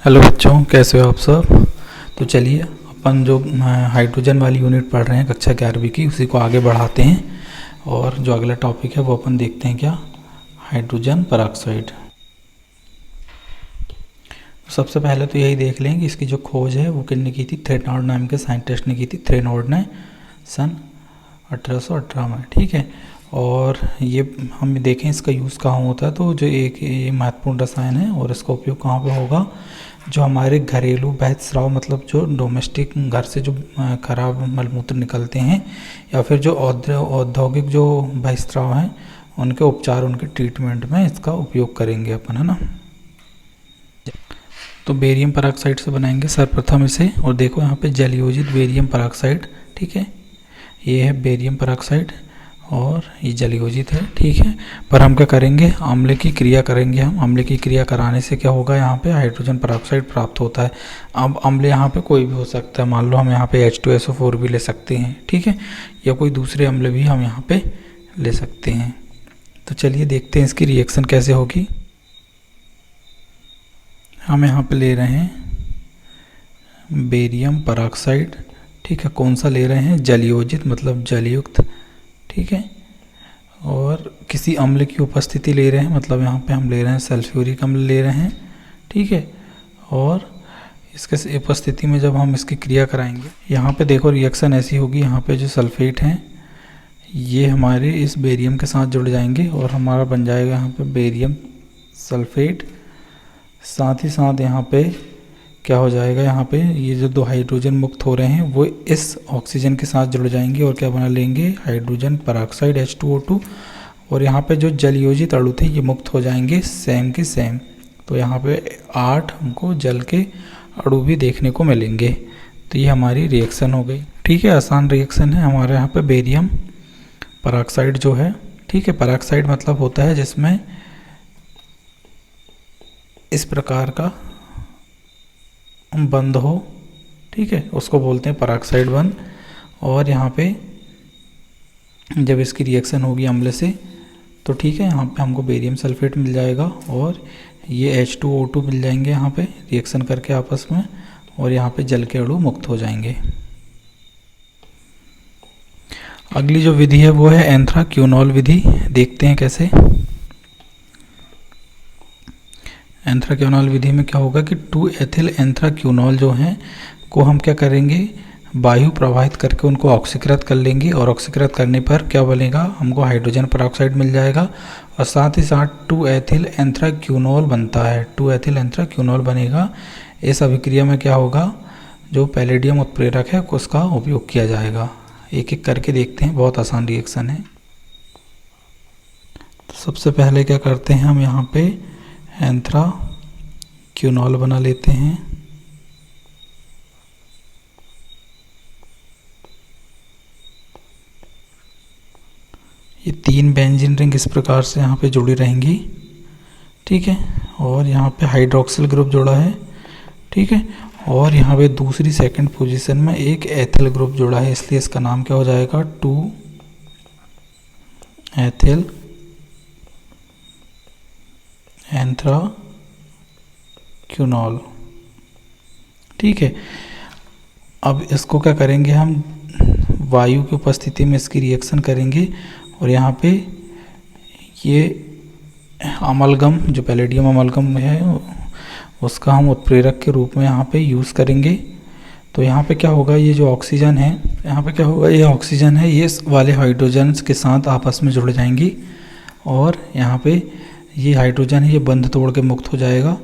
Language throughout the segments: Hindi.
हेलो बच्चों, कैसे हो आप सब। तो चलिए अपन जो हाइड्रोजन वाली यूनिट पढ़ रहे हैं कक्षा 11वीं की, उसी को आगे बढ़ाते हैं। और जो अगला टॉपिक है वो अपन देखते हैं क्या, हाइड्रोजन परऑक्साइड। सबसे पहले तो यही देख लें कि इसकी जो खोज है वो किसने की थी। थ्रेनॉर्ड नाम के साइंटिस्ट ने की थी। थ्रेनॉर्ड ने सन 1818 में, ठीक है। और ये हम देखें इसका यूज़ कहाँ होता है, तो जो एक ये महत्वपूर्ण रसायन है और इसका उपयोग कहाँ पे होगा, जो हमारे घरेलू बहित स्राव, मतलब जो डोमेस्टिक घर से जो खराब मलमूत्र निकलते हैं, या फिर जो औद्योगिक जो बहिस्राव हैं उनके उपचार, उनके ट्रीटमेंट में इसका उपयोग करेंगे अपन, है ना। तो बेरियम परऑक्साइड से बनाएंगे सर्वप्रथम इसे। और देखो यहाँ पे जलयोजित बेरियम परऑक्साइड, ठीक है। ये है बेरियम परऑक्साइड और ये जलयोजित है, ठीक है। पर हम क्या करेंगे, अम्ल की क्रिया करेंगे। हम अम्ल की क्रिया कराने से क्या होगा, यहाँ पे हाइड्रोजन परऑक्साइड प्राप्त होता है। अब अम्ल यहाँ पे कोई भी हो सकता है, मान लो हम यहाँ पे H2SO4 भी ले सकते हैं, ठीक है, या कोई दूसरे अम्ल भी हम यहाँ पे ले सकते हैं। तो चलिए देखते हैं इसकी रिएक्शन कैसे होगी। हम यहाँ पे ले रहे हैं बेरियम परऑक्साइड, ठीक है। कौन सा ले रहे हैं, जलयोजित मतलब जलयुक्त, ठीक है। और किसी अम्ल की उपस्थिति ले रहे हैं, मतलब यहाँ पे हम ले रहे हैं सल्फ्यूरिक अम्ल ले रहे हैं, ठीक है। और इसके उपस्थिति में जब हम इसकी क्रिया कराएंगे, यहाँ पे देखो रिएक्शन ऐसी होगी, यहाँ पे जो सल्फेट हैं ये हमारे इस बेरियम के साथ जुड़ जाएंगे और हमारा बन जाएगा यहाँ पे बेरियम सल्फेट। साथ ही साथ यहाँ पे क्या हो जाएगा, यहाँ पे ये जो दो हाइड्रोजन मुक्त हो रहे हैं वो इस ऑक्सीजन के साथ जुड़ जाएंगे और क्या बना लेंगे, हाइड्रोजन परऑक्साइड H2O2। और यहाँ पे जो जलयोजित अणु थे ये मुक्त हो जाएंगे सेम के सेम। तो यहाँ पे 8 हमको जल के अणु भी देखने को मिलेंगे। तो ये हमारी रिएक्शन हो गई, ठीक है। आसान रिएक्शन है हमारे यहाँ पे बेरियम परऑक्साइड जो है, ठीक है। परऑक्साइड मतलब होता है जिसमें इस प्रकार का बंद हो, ठीक है, उसको बोलते हैं परऑक्साइड बंद। और यहाँ पे जब इसकी रिएक्शन होगी अम्ल से, तो ठीक है, यहाँ पे हमको बेरियम सल्फेट मिल जाएगा और ये H2O2 मिल जाएंगे यहाँ पे रिएक्शन करके आपस में, और यहाँ पे जल के अणु मुक्त हो जाएंगे। अगली जो विधि है वो है एंथ्राक्यूनॉल विधि। देखते हैं कैसे। एंथ्राक्यूनॉल विधि में क्या होगा कि 2 एथिल एंथ्राक्यूनॉल जो हैं को हम क्या करेंगे, वायु प्रवाहित करके उनको ऑक्सीकृत कर लेंगे। और ऑक्सीकृत करने पर क्या बनेगा, हमको हाइड्रोजन परऑक्साइड मिल जाएगा। और साथ ही साथ 2 एथिल एंथ्राक्यूनॉल बनता है, 2 एथिल एंथ्राक्यूनॉल बनेगा। इस अभिक्रिया में क्या होगा, जो पैलेडियम उत्प्रेरक है उसका उपयोग किया जाएगा। एक एक करके देखते हैं, बहुत आसान रिएक्शन है। तो सबसे पहले क्या करते हैं, हम यहाँ पे एंथ्राक्यूनॉल बना लेते हैं। ये 3 बेंजीन रिंग इस प्रकार से यहाँ पे जुड़ी रहेंगी, ठीक है। और यहाँ पे हाइड्रोक्सिल ग्रुप जुड़ा है, ठीक है। और यहाँ पे दूसरी सेकंड पोजीशन में एक एथिल ग्रुप जुड़ा है, इसलिए इसका नाम क्या हो जाएगा, 2 एथिल एंथ्राक्यूनॉल, ठीक है। अब इसको क्या करेंगे, हम वायु की उपस्थिति में इसकी रिएक्शन करेंगे। और यहाँ पे ये अमलगम, जो पैलेडियम अमलगम है, उसका हम उत्प्रेरक के रूप में यहाँ पे यूज़ करेंगे। तो यहाँ पे क्या होगा, ये जो ऑक्सीजन है, यहाँ पे क्या होगा, ये ऑक्सीजन है, ये वाले हाइड्रोजन के साथ आपस में जुड़ जाएंगी। और यहाँ पे ये हाइड्रोजन है, ये बंध तोड़ के मुक्त हो जाएगा।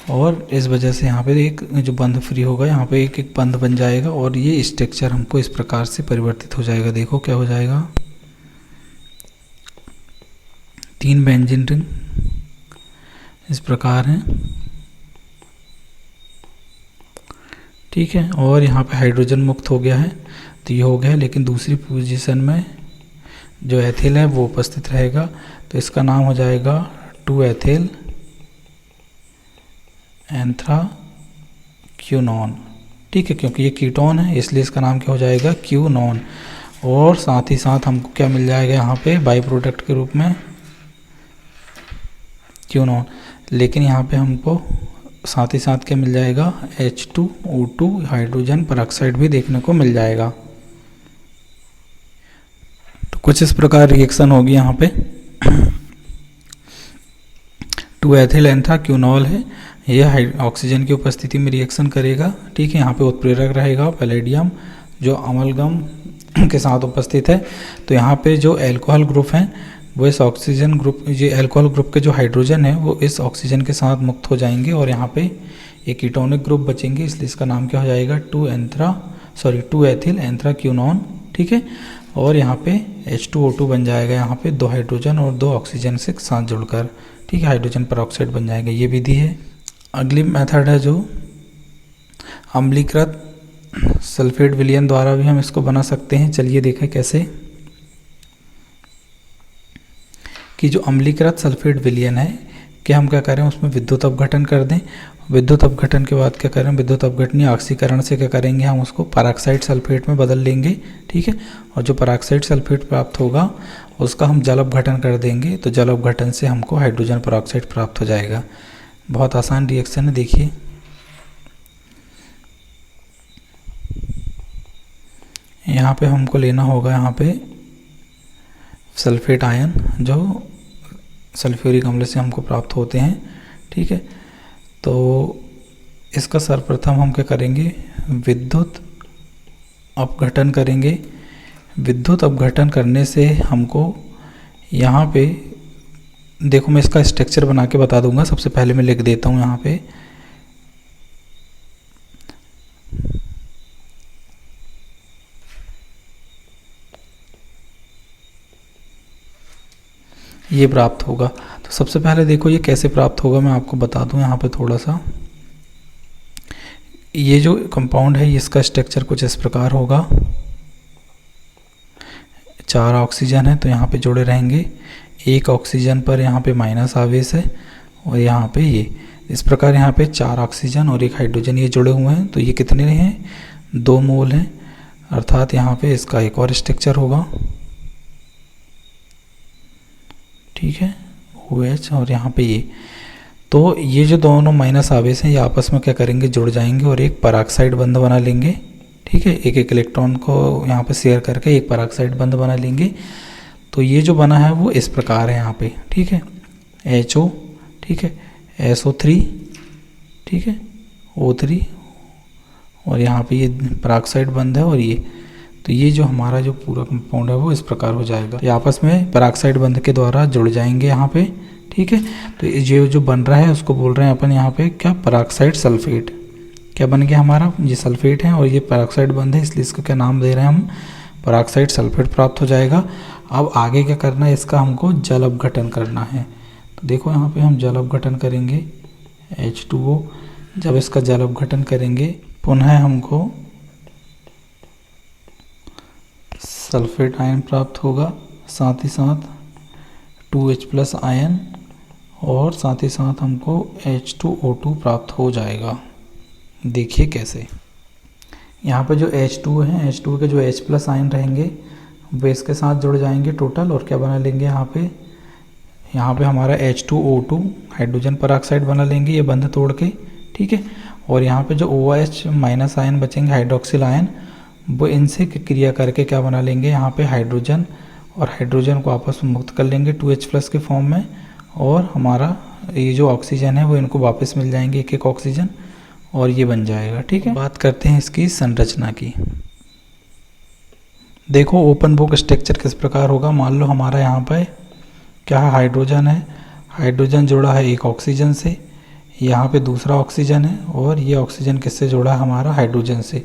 और इस वजह से यहाँ पे एक जो बंध फ्री होगा, यहाँ पे एक एक बंध बन जाएगा। और ये स्ट्रक्चर हमको इस प्रकार से परिवर्तित हो जाएगा। देखो क्या हो जाएगा, 3 बेंजीन रिंग इस प्रकार हैं, ठीक है। और यहाँ पे हाइड्रोजन मुक्त हो गया है, तो ये हो गया। लेकिन दूसरी पोजीशन में जो एथिल है वो उपस्थित रहेगा, तो इसका नाम हो जाएगा 2 एथिल एंथ्राक्यूनॉन, ठीक है। क्योंकि ये कीटोन है इसलिए इसका नाम क्या हो जाएगा, क्यूनॉन। और साथ ही साथ हमको क्या मिल जाएगा यहाँ पे बाई प्रोडक्ट के रूप में, क्यूनॉन। लेकिन यहाँ पे हमको साथ ही साथ क्या मिल जाएगा, H2O2 हाइड्रोजन परऑक्साइड भी देखने को मिल जाएगा। तो कुछ इस प्रकार रिएक्शन होगी यहाँ पे। 2 एथिल एंथ्राक्विनोल है, यह ऑक्सीजन की उपस्थिति में रिएक्शन करेगा। ठीक है, यहाँ पे उत्प्रेरक रहेगा पैलेडियम जो अमलगम के साथ उपस्थित है। तो यहाँ पे जो एल्कोहल ग्रुप हैं वो इस ऑक्सीजन ग्रुप, ये एल्कोहल ग्रुप के जो हाइड्रोजन है वो इस ऑक्सीजन के साथ मुक्त हो जाएंगे और यहाँ पे एक कीटोनिक ग्रुप बचेंगे, इसलिए इसका नाम क्या हो जाएगा, 2 एथिल एंथ्राक्विनोन। ठीक है, और यहाँ पे H2O2 बन जाएगा, यहाँ पे 2 हाइड्रोजन और 2 ऑक्सीजन से साथ जुड़कर। ठीक है, हाइड्रोजन परऑक्साइड बन जाएगा। ये विधि है। अगली मेथड है जो अम्लीकृत सल्फेट विलयन द्वारा भी हम इसको बना सकते हैं। चलिए देखें कैसे, कि जो अम्लीकृत सल्फेट विलयन है कि हम क्या करें, उसमें विद्युत अपघटन कर दें। विद्युत अपघटन के बाद क्या करें, विद्युत अपघटनीय ऑक्सीकरण से क्या करेंगे, हम उसको परऑक्साइड सल्फेट में बदल लेंगे। ठीक है, और जो परऑक्साइड सल्फेट प्राप्त होगा उसका हम जल अपघटन कर देंगे, तो जल अपघटन से हमको हाइड्रोजन परऑक्साइड प्राप्त हो जाएगा। बहुत आसान रिएक्शन है, देखिए। यहाँ पे हमको लेना होगा यहाँ पे सल्फेट आयन जो सल्फ्यूरिक अम्ल से हमको प्राप्त होते हैं। ठीक है, तो इसका सर्वप्रथम हम क्या करेंगे, विद्युत अपघटन करेंगे। विद्युत अपघटन करने से हमको यहाँ पे देखो, मैं इसका स्ट्रक्चर बना के बता दूंगा। सबसे पहले मैं लिख देता हूँ यहाँ पे, ये प्राप्त होगा। तो सबसे पहले देखो ये कैसे प्राप्त होगा, मैं आपको बता दूं यहाँ पे थोड़ा सा। ये जो कंपाउंड है इसका स्ट्रक्चर कुछ इस प्रकार होगा। 4 ऑक्सीजन है तो यहाँ पे जुड़े रहेंगे, 1 ऑक्सीजन पर यहाँ पे माइनस आवेश है और यहाँ पे ये इस प्रकार यहाँ पे 4 ऑक्सीजन और 1 हाइड्रोजन ये जुड़े हुए हैं। तो ये कितने हैं, 2 मोल हैं, अर्थात यहाँ पे इसका एक और स्ट्रक्चर होगा। ठीक है, OH और यहाँ पे ये, तो ये जो दोनों माइनस आवेश हैं ये आपस में क्या करेंगे, जुड़ जाएंगे और एक पराक्साइड बंध बना लेंगे। ठीक है, एक एक इलेक्ट्रॉन को यहाँ पे शेयर करके एक पराक्साइड बंध बना लेंगे। तो ये जो बना है वो इस प्रकार है यहाँ पे। ठीक है, HO, ठीक है, SO3, ठीक है, O3 और यहाँ पे ये पराक्साइड बंध है और ये, तो ये जो हमारा जो पूरा कंपाउंड है वो इस प्रकार हो जाएगा। ये आपस में पराक्साइड बंध के द्वारा जुड़ जाएंगे यहाँ पे। ठीक है, तो ये जो बन रहा है उसको बोल रहे हैं अपन यहाँ पे क्या, पराक्साइड सल्फेट। क्या बन गया हमारा, ये सल्फेट है और ये पराक्साइड बंध है, इसलिए इसको क्या नाम दे रहे हैं हम, पराक्साइड सल्फेट प्राप्त हो जाएगा। अब आगे क्या करना है, इसका हमको जल अपघटन करना है। तो देखो यहाँ पे हम जल अपघटन करेंगे H2O। जब इसका जल अपघटन करेंगे पुनः हमको सल्फेट आयन प्राप्त होगा, साथ ही साथ 2H+ आयन और साथ ही साथ हमको H2O2 प्राप्त हो जाएगा। देखिए कैसे, यहाँ पे जो H2 है, H2 के जो H+ आयन रहेंगे वे इसके साथ जुड़ जाएंगे टोटल और क्या बना लेंगे यहाँ पे हमारा H2O2 हाइड्रोजन परऑक्साइड बना लेंगे ये बंध तोड़ के। ठीक है, और यहाँ पे जो OH- आयन बचेंगे, हाइड्रोक्सिल आयन, वो इनसे क्रिया करके क्या बना लेंगे, यहाँ पे हाइड्रोजन और हाइड्रोजन को आपस में मुक्त कर लेंगे 2H+ के फॉर्म में, और हमारा ये जो ऑक्सीजन है वो इनको वापस मिल जाएंगे, एक एक ऑक्सीजन, और ये बन जाएगा। ठीक है, बात करते हैं इसकी संरचना की। देखो ओपन बुक स्ट्रक्चर किस प्रकार होगा। मान लो हमारा यहाँ पे क्या है, हाइड्रोजन है, हाइड्रोजन जुड़ा है एक ऑक्सीजन से, यहाँ पे दूसरा ऑक्सीजन है और ये ऑक्सीजन किससे जुड़ा है, हमारा हाइड्रोजन से।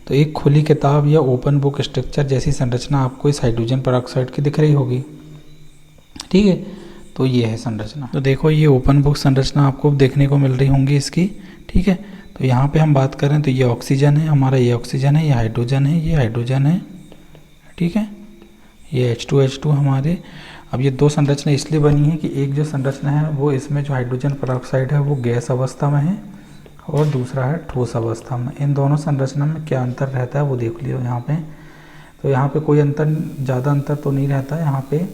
तो एक खुली किताब या ओपन बुक स्ट्रक्चर जैसी संरचना आपको इस हाइड्रोजन परऑक्साइड की दिख रही होगी। ठीक है, तो ये है संरचना। तो देखो ये ओपन बुक संरचना आपको देखने को मिल रही होंगी इसकी। ठीक है, तो यहाँ पे हम बात करें तो ये ऑक्सीजन है हमारा, ये ऑक्सीजन है, ये हाइड्रोजन है, ये हाइड्रोजन है। ठीक है, ये H2 हमारे। अब ये 2 संरचना इसलिए बनी है कि एक जो संरचना है वो इसमें जो हाइड्रोजन परऑक्साइड है वो गैस अवस्था में है और दूसरा है ठोस अवस्था में। इन दोनों संरचना में क्या अंतर रहता है वो देख लियो यहाँ पे। तो यहाँ पे कोई अंतर, ज़्यादा अंतर तो नहीं रहता है। यहाँ पे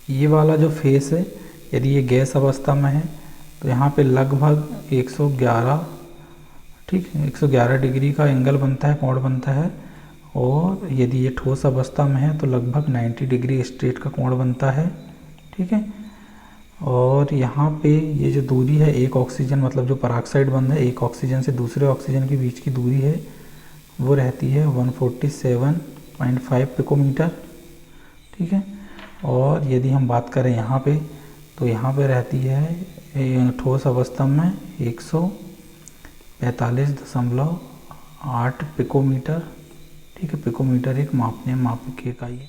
ये वाला जो फेस है, यदि ये गैस अवस्था में है तो यहाँ पे लगभग 111, ठीक है, 111 डिग्री का एंगल बनता है, कोण बनता है। और यदि ये ठोस अवस्था में है तो लगभग 90 डिग्री स्ट्रेट का कोण बनता है, ठीक है। और यहाँ पे ये जो दूरी है, एक ऑक्सीजन मतलब जो पराक्साइड बंध है, एक ऑक्सीजन से दूसरे ऑक्सीजन के बीच की दूरी है वो रहती है 147.5 पिकोमीटर, ठीक है। और यदि हम बात करें यहाँ पे, तो यहाँ पे रहती है ठोस अवस्था में 145.8 पिकोमीटर, ठीक है। पिकोमीटर एक माप की इकाई है।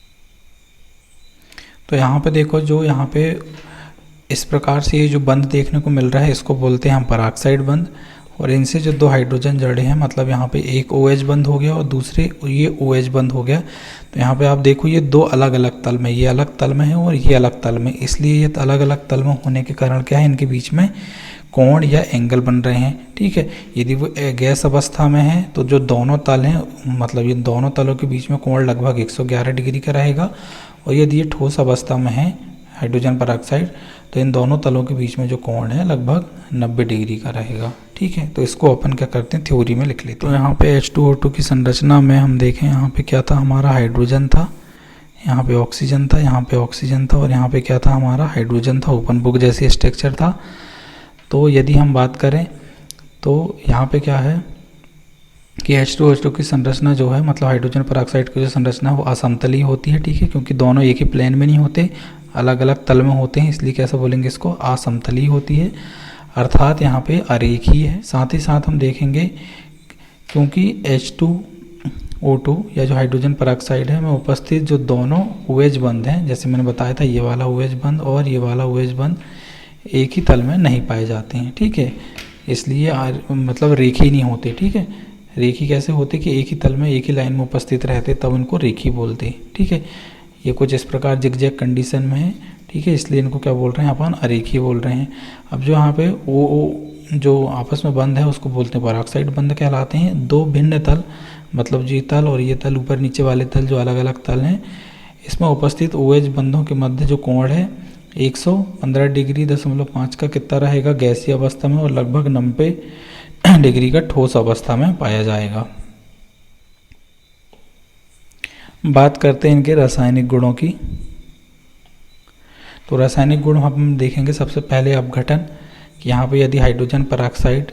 तो यहाँ पे देखो, जो यहाँ पे इस प्रकार से ये जो बंध देखने को मिल रहा है इसको बोलते हैं हम पराक्साइड बंध। और इनसे जो दो हाइड्रोजन जड़े हैं, मतलब यहाँ पे एक OH बंध हो गया और दूसरे ये OH बंध हो गया। तो यहाँ पे आप देखो ये दो अलग अलग तल में, ये अलग तल में है और ये अलग तल में, इसलिए ये अलग अलग तल में होने के कारण क्या है, इनके बीच में कोण या एंगल बन रहे हैं, ठीक है। यदि वो गैस अवस्था में है तो जो दोनों तल हैं, मतलब ये दोनों तलों के बीच में कोण लगभग 111 डिग्री का रहेगा। और यदि ये ठोस अवस्था में है हाइड्रोजन पराक्साइड, तो इन दोनों तलों के बीच में जो कोण है लगभग 90 डिग्री का रहेगा, ठीक है। तो इसको अपन क्या करते हैं, थ्योरी में लिख लेते हैं। तो यहाँ पे H2O2 की संरचना में हम देखें, यहाँ पे क्या था, हमारा हाइड्रोजन था, यहाँ पे ऑक्सीजन था, यहाँ पे ऑक्सीजन था और यहाँ पे क्या था, हमारा हाइड्रोजन था। ओपन बुक जैसी स्ट्रक्चर था। तो यदि हम बात करें तो यहाँ पे क्या है कि H2O2 की संरचना जो है, मतलब हाइड्रोजन पराक्साइड की जो संरचना है वो असमतलीय होती है, ठीक है। क्योंकि दोनों एक ही प्लेन में नहीं होते, अलग अलग तल में होते हैं, इसलिए कैसा बोलेंगे इसको, असमतलीय होती है, अर्थात यहाँ पे अरेखीय है। साथ ही साथ हम देखेंगे क्योंकि H2O2 या जो हाइड्रोजन पराक्साइड है में उपस्थित जो दोनों OH बंध हैं, जैसे मैंने बताया था, ये वाला OH बंध और ये वाला OH बंध एक ही तल में नहीं पाए जाते हैं, ठीक है। इसलिए मतलब रेखी नहीं होते, ठीक है। रेखी कैसे होते कि एक ही तल में एक ही लाइन में उपस्थित रहते, तब उनको रेखी बोलते, ठीक है। ये कुछ इस प्रकार जिगजैग कंडीशन में है, ठीक है, इसलिए इनको क्या बोल रहे हैं अपन, अरेखीय बोल रहे हैं। अब जो यहाँ पे ओ जो आपस में बंध है उसको बोलते हैं पराक्साइड बंध कहलाते हैं। दो भिन्न तल, मतलब ये तल और ये तल, ऊपर नीचे वाले तल जो अलग अलग तल हैं, इसमें उपस्थित OH बंधों के मध्य जो कोण है 115 डिग्री 0.5 का कितना रहेगा गैसीय अवस्था में, और लगभग 90 डिग्री का ठोस अवस्था में पाया जाएगा। बात करते हैं इनके रासायनिक गुणों की। तो रासायनिक गुण हम देखेंगे सबसे पहले अपघटन, कि यहाँ पे यदि हाइड्रोजन पराक्साइड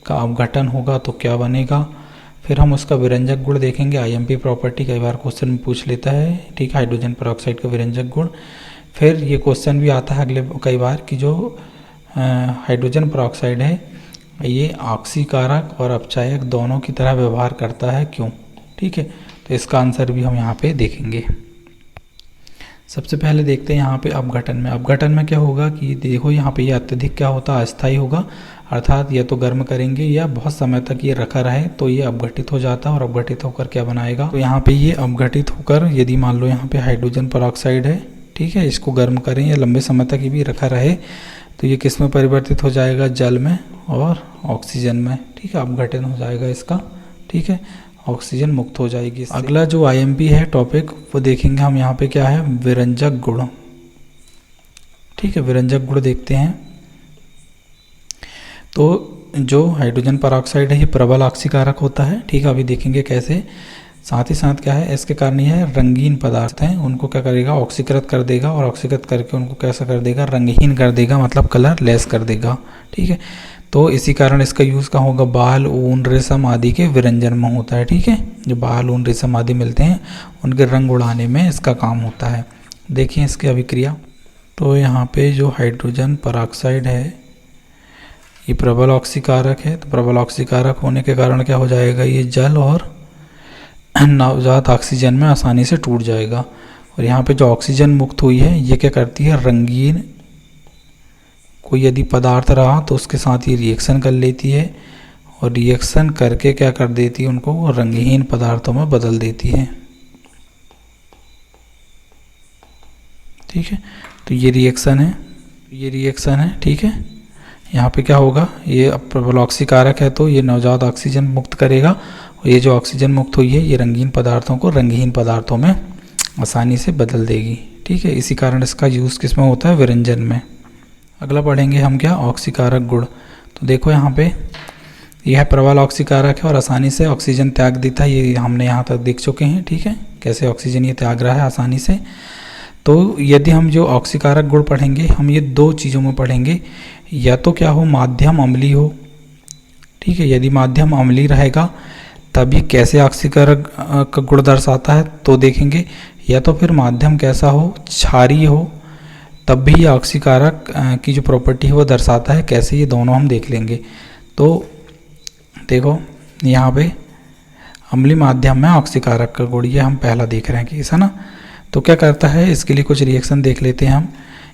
का अपघटन होगा तो क्या बनेगा। फिर हम उसका विरंजक गुण देखेंगे, IMP प्रॉपर्टी, कई बार क्वेश्चन में पूछ लेता है, ठीक है, हाइड्रोजन पराक्साइड का विरंजक गुण। फिर ये क्वेश्चन भी आता है अगले कई बार कि जो हाइड्रोजन पराक्साइड है ये ऑक्सीकारक और अपचायक दोनों की तरह व्यवहार करता है, क्यों, ठीक है। तो इसका आंसर भी हम यहाँ पे देखेंगे। सबसे पहले देखते हैं यहाँ पे अपघटन में। अपघटन में क्या होगा कि देखो यहाँ पे ये अत्यधिक क्या होता है, अस्थायी होगा, अर्थात या तो गर्म करेंगे या बहुत समय तक ये रखा रहे तो ये अपघटित हो जाता है, और अपघटित होकर क्या बनाएगा, तो यहाँ पे ये अपघटित होकर, यदि मान लो यहाँ पे हाइड्रोजन पराक्साइड है, ठीक है, इसको गर्म करें या लंबे समय तक ये भी रखा रहे तो ये किस में परिवर्तित हो जाएगा, जल में और ऑक्सीजन में, ठीक है, अपघटन हो जाएगा इसका, ठीक है, ऑक्सीजन मुक्त हो जाएगी। अगला जो IMP है टॉपिक वो देखेंगे हम यहाँ पे क्या है, विरंजक गुण, ठीक है, विरंजक गुण देखते हैं। तो जो हाइड्रोजन पराक्साइड है ये प्रबल ऑक्सीकारक होता है, ठीक है, अभी देखेंगे कैसे। साथ ही साथ क्या है, इसके कारण यह रंगीन पदार्थ हैं उनको क्या करेगा, ऑक्सीकृत कर देगा, और ऑक्सीकृत करके उनको कैसा कर देगा, रंगहीन कर देगा, मतलब कलर लेस कर देगा, ठीक है। तो इसी कारण इसका यूज़ कहाँ होगा, बाल, ऊन, रेशम आदि के विरंजन में होता है, ठीक है। जो बाल, ऊन, रेशम आदि मिलते हैं उनके रंग उड़ाने में इसका काम होता है। देखिए इसकी अभिक्रिया। तो यहाँ पे जो हाइड्रोजन पराक्साइड है ये प्रबल ऑक्सीकारक है, तो प्रबल ऑक्सीकारक होने के कारण क्या हो जाएगा, ये जल और नवजात ऑक्सीजन में आसानी से टूट जाएगा। और यहाँ पे जो ऑक्सीजन मुक्त हुई है ये क्या करती है, रंगीन कोई यदि पदार्थ रहा तो उसके साथ ये रिएक्शन कर लेती है, और रिएक्शन करके क्या कर देती है, उनको रंगहीन पदार्थों में बदल देती है, ठीक है। तो ये रिएक्शन है, ठीक है। यहाँ पे क्या होगा, ये प्रबल ऑक्सीकारक है तो ये नवजात ऑक्सीजन मुक्त करेगा, और ये जो ऑक्सीजन मुक्त हुई है ये रंगीन पदार्थों को रंगहीन पदार्थों में आसानी से बदल देगी, ठीक है। इसी कारण इसका यूज़ किस में होता है, विरंजन में। अगला पढ़ेंगे हम क्या, ऑक्सीकारक गुण। तो देखो यहाँ पे यह प्रबल ऑक्सीकारक है और आसानी से ऑक्सीजन त्याग देता है, ये हमने यहाँ तक देख चुके हैं। ठीक है, कैसे ऑक्सीजन ये त्याग रहा है आसानी से। तो यदि हम जो ऑक्सीकारक गुण पढ़ेंगे, हम ये दो चीज़ों में पढ़ेंगे, या तो क्या हो, माध्यम अम्लीय हो। ठीक है, यदि माध्यम अम्लीय रहेगा तब ये कैसे ऑक्सीकारक का गुण दर्शाता है तो देखेंगे, या तो फिर माध्यम कैसा हो, क्षारीय हो, तब भी ये ऑक्सीकारक की जो प्रॉपर्टी है वो दर्शाता है। कैसे, ये दोनों हम देख लेंगे। तो देखो यहाँ पे अम्लीय माध्यम में ऑक्सीकारक का गुण, ये हम पहला देख रहे हैं केस, है ना। तो क्या करता है, इसके लिए कुछ रिएक्शन देख लेते हैं हम।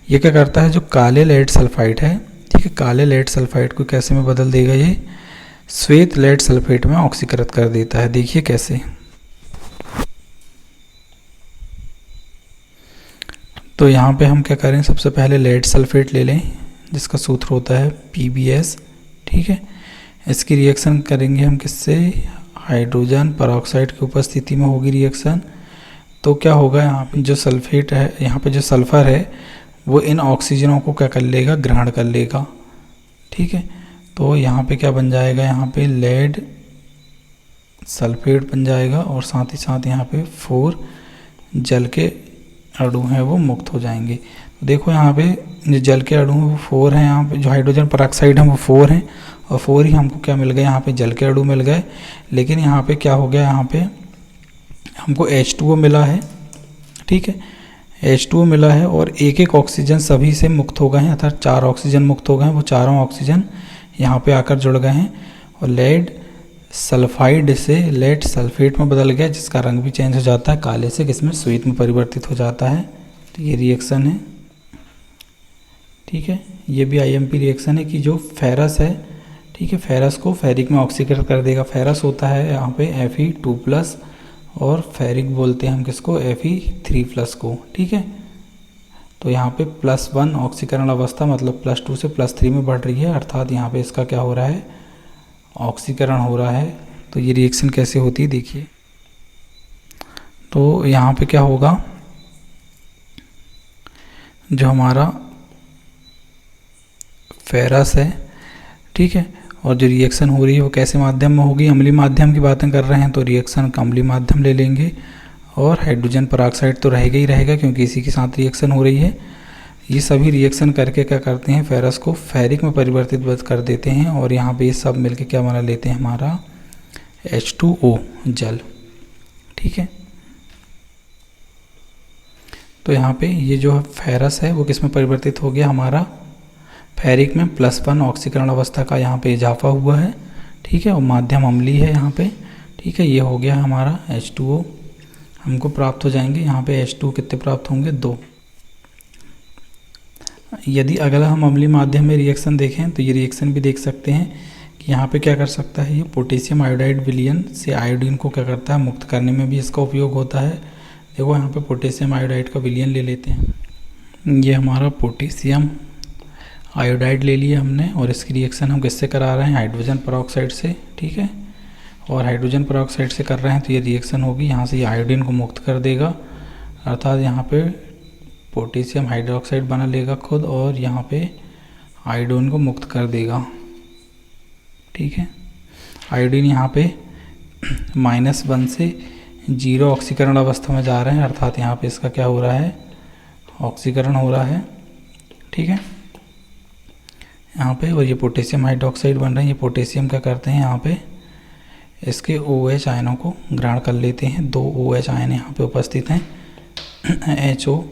ये क्या करता है, जो काले लेड सल्फाइड है, ठीक है, काले लेड सल्फाइड को कैसे में बदल देगा, ये श्वेत लेड सल्फेट में ऑक्सीकृत कर देता है। देखिए कैसे। तो यहाँ पे हम क्या करें, सबसे पहले लेड सल्फेट ले लें जिसका सूत्र होता है PbS। ठीक है, इसकी रिएक्शन करेंगे हम किससे, हाइड्रोजन परऑक्साइड की उपस्थिति में होगी रिएक्शन। तो क्या होगा, यहाँ पे जो सल्फेट है, यहाँ पे जो सल्फ़र है वो इन ऑक्सीजनों को क्या कर लेगा, ग्रहण कर लेगा। ठीक है, तो यहाँ पे क्या बन जाएगा, यहाँ पे लेड सल्फेट बन जाएगा और साथ ही साथ यहाँ पे 4 जल के अणु हैं वो मुक्त हो जाएंगे। तो देखो यहाँ पे जो जल के अणु हैं वो 4 हैं, यहाँ पे जो हाइड्रोजन परऑक्साइड है वो 4 हैं और 4 ही हमको क्या मिल गए, यहाँ पे जल के अणु मिल गए। लेकिन यहाँ पे क्या हो गया, यहाँ पे हमको H2O मिला है। ठीक है, H2O मिला है और एक एक ऑक्सीजन सभी से मुक्त हो गए हैं, अर्थात 4 ऑक्सीजन मुक्त हो गए हैं। वो चारों ऑक्सीजन यहाँ पे आकर जुड़ गए हैं और लेड सल्फाइड से लेड सल्फेट में बदल गया, जिसका रंग भी चेंज हो जाता है, काले से किसमें, श्वेत में परिवर्तित हो जाता है। तो ये रिएक्शन है। ठीक है, ये भी IMP रिएक्शन है कि जो फेरस है, ठीक है, फेरस को फेरिक में ऑक्सीकृत कर देगा। फेरस होता है यहाँ पे Fe2+ और फेरिक बोलते हैं हम किसको, Fe3+ को। ठीक है, तो यहाँ पे +1 ऑक्सीकरण अवस्था मतलब +2 से +3 में बढ़ रही है, अर्थात यहाँ पे इसका क्या हो रहा है, ऑक्सीकरण हो रहा है। तो ये रिएक्शन कैसे होती है देखिए। तो यहाँ पे क्या होगा, जो हमारा फेरस है, ठीक है, और जो रिएक्शन हो रही है वो कैसे माध्यम में होगी, अम्लीय माध्यम की बातें कर रहे हैं तो रिएक्शन का अम्लीय माध्यम ले लेंगे। और हाइड्रोजन परऑक्साइड तो रहेगा ही रहेगा क्योंकि इसी के साथ रिएक्शन हो रही है। ये सभी रिएक्शन करके क्या करते हैं, फेरस को फेरिक में परिवर्तित कर देते हैं और यहाँ पे ये सब मिलके क्या बना लेते हैं, हमारा H2O जल। ठीक है, तो यहाँ पे ये जो फेरस है वो किस में परिवर्तित हो गया, हमारा फेरिक में +1 ऑक्सीकरण अवस्था का यहाँ पे इजाफा हुआ है। ठीक है, और माध्यम अम्लीय है यहाँ पे। ठीक है, ये हो गया हमारा H2O हमको प्राप्त हो जाएंगे। यहाँ पे H2 कितने प्राप्त होंगे, 2। यदि अगला हम अम्लीय माध्यम में रिएक्शन देखें तो ये रिएक्शन भी देख सकते हैं कि यहाँ पे क्या कर सकता है, ये पोटेशियम आयोडाइड विलयन से आयोडीन को क्या करता है, मुक्त करने में भी इसका उपयोग होता है। देखो यहाँ पे पोटेशियम आयोडाइड का विलयन ले लेते हैं, ये हमारा पोटेशियम आयोडाइड ले लिया हमने और इसकी रिएक्शन हम किससे करा रहे हैं, हाइड्रोजन परऑक्साइड से। ठीक है, और हाइड्रोजन परऑक्साइड से कर रहे हैं तो ये रिएक्शन होगी, यहाँ से ये आयोडीन को मुक्त कर देगा, अर्थात यहाँ पे पोटेशियम हाइड्रोक्साइड बना लेगा खुद और यहाँ पे आयोडीन को मुक्त कर देगा। ठीक है, आयोडीन यहाँ पे -1 से 0 ऑक्सीकरण अवस्था में जा रहे हैं, अर्थात यहाँ पे इसका क्या हो रहा है, ऑक्सीकरण हो रहा है। ठीक है, यहाँ पे और ये पोटेशियम हाइड्रोक्साइड बन रहे हैं। ये पोटेशियम क्या करते हैं, यहाँ पे इसके OH आयनों को ग्रहण कर लेते हैं। 2 OH आयन यहाँ पे उपस्थित हैं, HO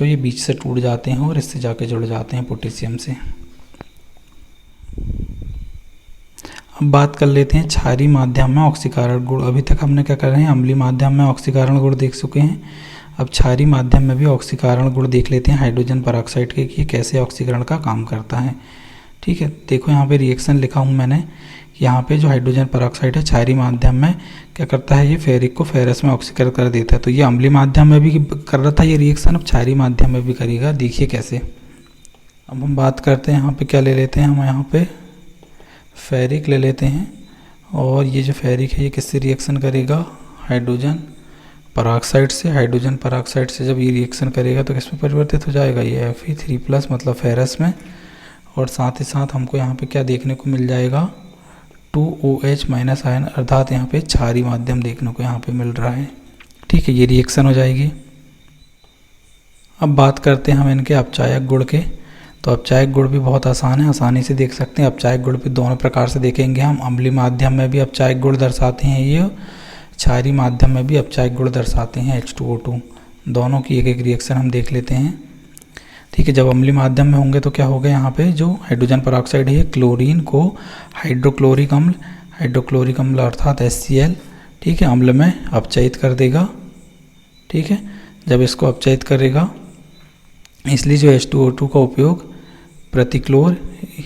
ये बीच से टूट जाते हैं और इससे जाके जुड़ जाते हैं पोटेशियम से। अब बात कर लेते हैं क्षारीय माध्यम में ऑक्सीकरण गुण। अभी तक हमने क्या कर रहे हैं, अम्लीय माध्यम में ऑक्सीकरण गुण देख चुके हैं। अब क्षारीय माध्यम में भी ऑक्सीकरण गुण देख लेते हैं हाइड्रोजन परऑक्साइड के कि कैसे ऑक्सीकरण का काम करता है। ठीक है, देखो यहाँ पे रिएक्शन लिखा हूँ मैंने, यहाँ पे जो हाइड्रोजन परऑक्साइड है क्षारीय माध्यम में क्या करता है, ये फेरिक को फेरस में ऑक्सीकृत कर देता है। तो ये अम्लीय माध्यम में भी कर रहा था ये रिएक्शन, अब क्षारीय माध्यम में भी करेगा, देखिए कैसे। अब हम बात करते हैं यहाँ पे क्या ले लेते हैं, हम यहाँ पे फेरिक ले लेते हैं और ये जो फेरिक है ये किससे रिएक्शन करेगा, हाइड्रोजन परऑक्साइड से। हाइड्रोजन परऑक्साइड से जब ये रिएक्शन करेगा तो किस में परिवर्तित हो जाएगा, ये Fe3+ मतलब फेरस में। और साथ ही साथ हमको यहाँ पे क्या देखने को मिल जाएगा, 2OH माइनस आयन, अर्थात यहाँ पे क्षारीय माध्यम देखने को यहाँ पे मिल रहा है। ठीक है, ये रिएक्शन हो जाएगी। अब बात करते हैं हम इनके अपचायक गुण के। तो अपचायक गुण भी बहुत आसान है, आसानी से देख सकते हैं। अपचायक गुण भी दोनों प्रकार से देखेंगे हम, अम्लीय माध्यम में भी अपचायक गुण दर्शाते हैं ये, क्षारीय माध्यम में भी अपचायक गुण दर्शाते हैं H2O2। दोनों की एक एक रिएक्शन हम देख लेते हैं। ठीक है, जब अम्लीय माध्यम में होंगे तो क्या होगा, यहाँ पे जो हाइड्रोजन परऑक्साइड है क्लोरीन को हाइड्रोक्लोरिक अम्ल अर्थात HCl, ठीक है, अम्ल में अपचयित कर देगा। ठीक है, जब इसको अपचयित करेगा, इसलिए जो H2O2 का उपयोग प्रतिक्लोर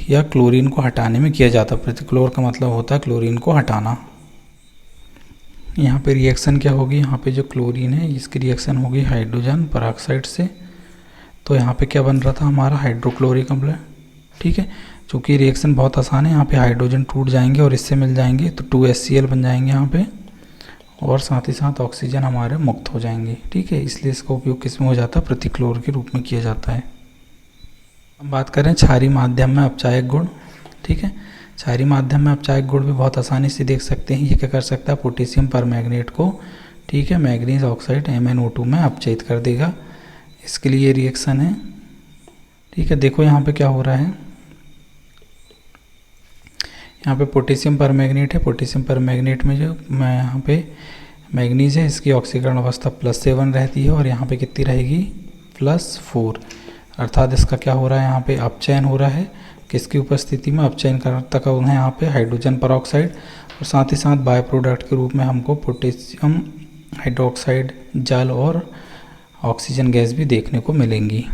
या क्लोरीन को हटाने में किया जाता है। प्रतिक्लोर का मतलब होता है क्लोरीन को हटाना। यहाँ पे रिएक्शन क्या होगी, यहाँ पे जो क्लोरीन है इसकी रिएक्शन होगी हाइड्रोजन परऑक्साइड से। तो यहाँ पे क्या बन रहा था हमारा, हाइड्रोक्लोरिक अम्ल। ठीक है, चूँकि रिएक्शन बहुत आसान है, यहाँ पे हाइड्रोजन टूट जाएंगे और इससे मिल जाएंगे तो 2HCl बन जाएंगे यहाँ पे, और साथ ही साथ ऑक्सीजन हमारे मुक्त हो जाएंगे। ठीक है, इसलिए इसका उपयोग किस में हो जाता है, प्रतिक्लोर के रूप में किया जाता है। अब बात करें क्षारीय माध्यम में अपचायक गुण। ठीक है, क्षारीय माध्यम में अपचायक गुण भी बहुत आसानी से देख सकते हैं। ये क्या कर सकता है, पोटेशियम परमैंगनेट को, ठीक है, मैग्नीज ऑक्साइड MnO2 में अपचयित कर देगा। इसके लिए रिएक्शन है। ठीक है, देखो यहाँ पे क्या हो रहा है, यहाँ पे पोटेशियम परमैंगनेट है। पोटेशियम परमैंगनेट में जो यहाँ पे मैग्नीज है, इसकी ऑक्सीकरण अवस्था +7 रहती है और यहाँ पे कितनी रहेगी, +4। अर्थात इसका क्या हो रहा है, यहाँ पे अपचयन हो रहा है। किसकी उपस्थिति में अपचयन करता का उन्हें यहाँ पे हाइड्रोजन परऑक्साइड, और साथ ही साथ बाय प्रोडक्ट के रूप में हमको पोटेशियम हाइड्रोक्साइड, जल और ऑक्सीजन गैस भी देखने को मिलेंगी।